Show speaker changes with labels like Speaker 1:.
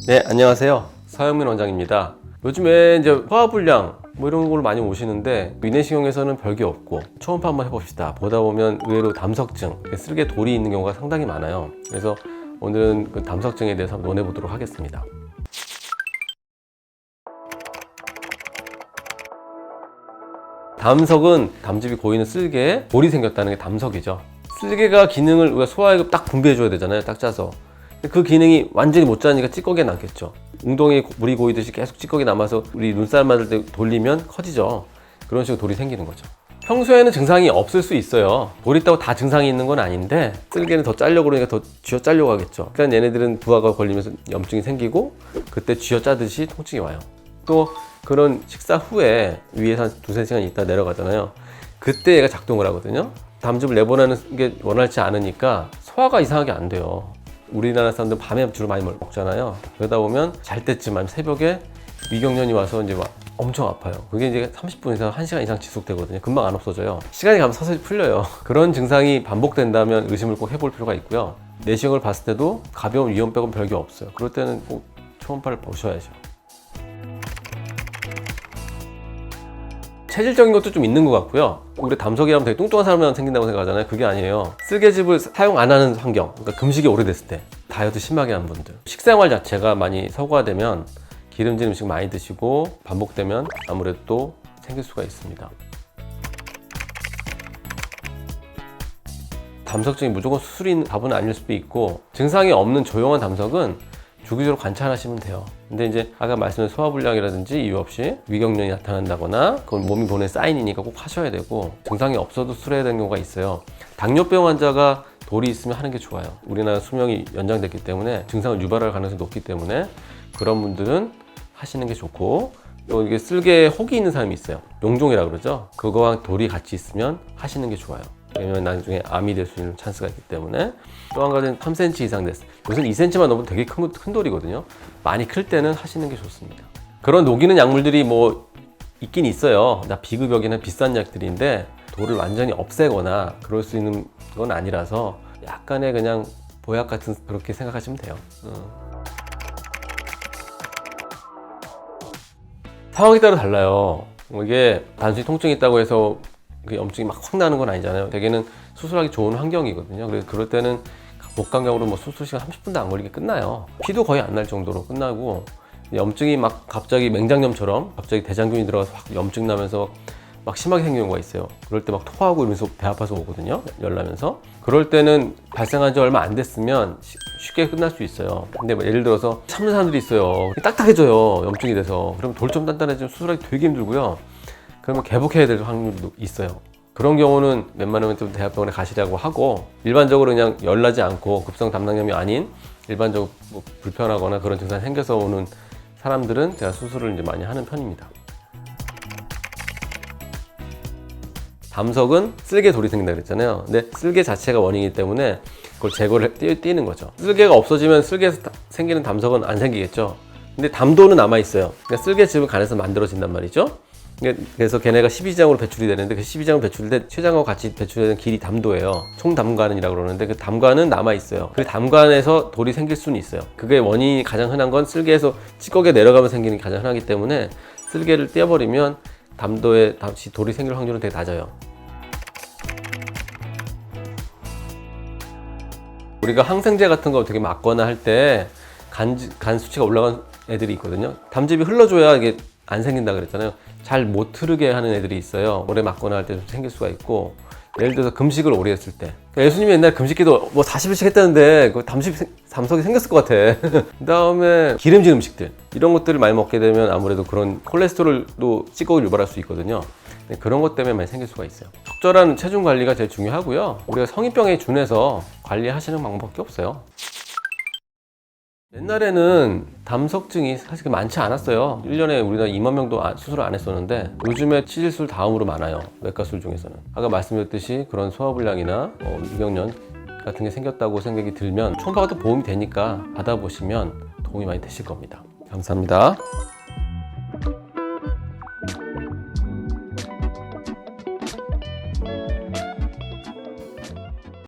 Speaker 1: 네, 안녕하세요. 서영민 원장입니다. 요즘에 이제 소화불량 이런 걸 많이 오시는데 위내시경에서는 별게 없고 초음파 한번 해봅시다. 보다 보면 의외로 담석증, 쓸개 돌이 있는 경우가 상당히 많아요. 그래서 오늘은 그 담석증에 대해서 한번 논해보도록 하겠습니다. 담석은 담즙이 고이는 쓸개에 돌이 생겼다는 게 담석이죠. 쓸개가 기능을 우리가 소화액을 딱 분비해줘야 되잖아요. 딱 짜서. 그 기능이 완전히 못 짜니까 찌꺼기가 남겠죠. 웅덩이에 물이 고이듯이 계속 찌꺼기 남아서 우리 눈살 만들 때 돌리면 커지죠. 그런 식으로 돌이 생기는 거죠. 평소에는 증상이 없을 수 있어요. 돌이 있다고 다 증상이 있는 건 아닌데 쓸개는 더 짜려고 그러니까 더 쥐어 짜려고 하겠죠. 그러니까 얘네들은 부하가 걸리면서 염증이 생기고 그때 쥐어 짜듯이 통증이 와요. 또 그런 식사 후에 위에서 한 두세 시간 있다 내려가잖아요. 그때 얘가 작동을 하거든요. 담즙을 내보내는 게 원활치 않으니까 소화가 이상하게 안 돼요. 우리나라 사람들 밤에 주로 많이 먹잖아요. 그러다 보면 잘 때쯤 아니면 새벽에 위경련이 와서 이제 막 엄청 아파요. 그게 이제 30분 이상, 1시간 이상 지속되거든요. 금방 안 없어져요. 시간이 가면 서서히 풀려요. 그런 증상이 반복된다면 의심을 꼭 해볼 필요가 있고요. 내시경을 봤을 때도 가벼운 위험 빼고는 별게 없어요. 그럴 때는 꼭 초음파를 보셔야죠. 체질적인 것도 좀 있는 것 같고요. 우리 담석이라면 되게 뚱뚱한 사람만 생긴다고 생각하잖아요. 그게 아니에요. 쓸개즙을 사용 안 하는 환경, 그러니까 금식이 오래됐을 때, 다이어트 심하게 한 분들, 식생활 자체가 많이 서구화되면 기름진 음식 많이 드시고 반복되면 아무래도 또 생길 수가 있습니다. 담석증이 무조건 수술이 답은 아닐 수도 있고, 증상이 없는 조용한 담석은 주기적으로 관찰하시면 돼요. 근데 이제 아까 말씀드린 소화불량이라든지 이유 없이 위경련이 나타난다거나 그건 몸이 보낸 사인이니까 꼭 하셔야 되고, 증상이 없어도 수술해야 되는 경우가 있어요. 당뇨병 환자가 돌이 있으면 하는 게 좋아요. 우리나라 수명이 연장됐기 때문에 증상을 유발할 가능성이 높기 때문에 그런 분들은 하시는 게 좋고, 또 이게 쓸개에 혹이 있는 사람이 있어요. 용종이라고 그러죠. 그거와 돌이 같이 있으면 하시는 게 좋아요. 왜냐면 나중에 암이 될 수 있는 찬스가 있기 때문에. 또 한 가지는 3cm 이상 됐어요. 요새는 2cm만 넘으면 되게 큰 돌이거든요. 많이 클 때는 하시는 게 좋습니다. 그런 녹이는 약물들이 뭐 있긴 있어요. 나 비급여기나 비싼 약들인데 돌을 완전히 없애거나 그럴 수 있는 건 아니라서 약간의 그냥 보약 같은 그렇게 생각하시면 돼요. 상황에 따라 달라요. 이게 단순히 통증이 있다고 해서 염증이 막 확 나는 건 아니잖아요. 대개는 수술하기 좋은 환경이거든요. 그래서 그럴 때는 목감각으로 뭐 수술 시간 30분도 안 걸리게 끝나요. 피도 거의 안 날 정도로 끝나고, 염증이 막 갑자기 맹장염처럼 갑자기 대장균이 들어가서 확 염증 나면서 막 심하게 생기는 경우가 있어요. 그럴 때 막 토하고 이러면서 배 아파서 오거든요. 열나면서. 그럴 때는 발생한 지 얼마 안 됐으면 쉽게 끝날 수 있어요. 근데 뭐 예를 들어서 참는 사람들이 있어요. 딱딱해져요. 염증이 돼서. 그럼 돌 좀 단단해지면 수술하기 되게 힘들고요. 그러면 개복해야 될 확률도 있어요. 그런 경우는 웬만하면 좀 대학병원에 가시라고 하고, 일반적으로 그냥 열나지 않고 급성 담낭염이 아닌 일반적으로 뭐 불편하거나 그런 증상이 생겨서 오는 사람들은 제가 수술을 이제 많이 하는 편입니다. 담석은 쓸개 돌이 생긴다 그랬잖아요. 근데 쓸개 자체가 원인이기 때문에 그걸 제거를 띄는 거죠. 쓸개가 없어지면 쓸개에서 생기는 담석은 안 생기겠죠. 근데 담도는 남아있어요. 그러니까 쓸개즙은 간에서 만들어진단 말이죠. 그래서 걔네가 12지장으로 배출이 되는데, 그 12지장으로 배출될 때 췌장하고 같이 배출되는 길이 담도예요. 총담관이라고 그러는데 그 담관은 남아있어요. 그 담관에서 돌이 생길 수는 있어요. 그게 원인이 가장 흔한 건 쓸개에서 찌꺼기가 내려가면 생기는 게 가장 흔하기 때문에 쓸개를 떼어버리면 담도에 다시 돌이 생길 확률은 되게 낮아요. 우리가 항생제 같은 거 되게 맞거나 할 때 간 수치가 올라간 애들이 있거든요. 담즙이 흘러줘야 이게 안 생긴다 그랬잖아요. 잘 못 흐르게 하는 애들이 있어요. 오래 맞거나 할 때 좀 생길 수가 있고, 예를 들어서 금식을 오래 했을 때. 그러니까 예수님이 옛날에 금식기도 뭐 40일씩 했다는데 그 담석이 생겼을 것 같아. 그 다음에 기름진 음식들, 이런 것들을 많이 먹게 되면 아무래도 그런 콜레스테롤도 찌꺼기를 유발할 수 있거든요. 그런 것 때문에 많이 생길 수가 있어요. 적절한 체중 관리가 제일 중요하고요. 우리가 성인병에 준해서 관리하시는 방법밖에 없어요. 옛날에는 담석증이 사실 많지 않았어요. 1년에 우리나라 2만 명도 수술을 안 했었는데, 요즘에 치질술 다음으로 많아요. 외과술 중에서는. 아까 말씀드렸듯이 그런 소화불량이나 위경련 같은 게 생겼다고 생각이 들면 초음파 같은 보험이 되니까 받아보시면 도움이 많이 되실 겁니다. 감사합니다.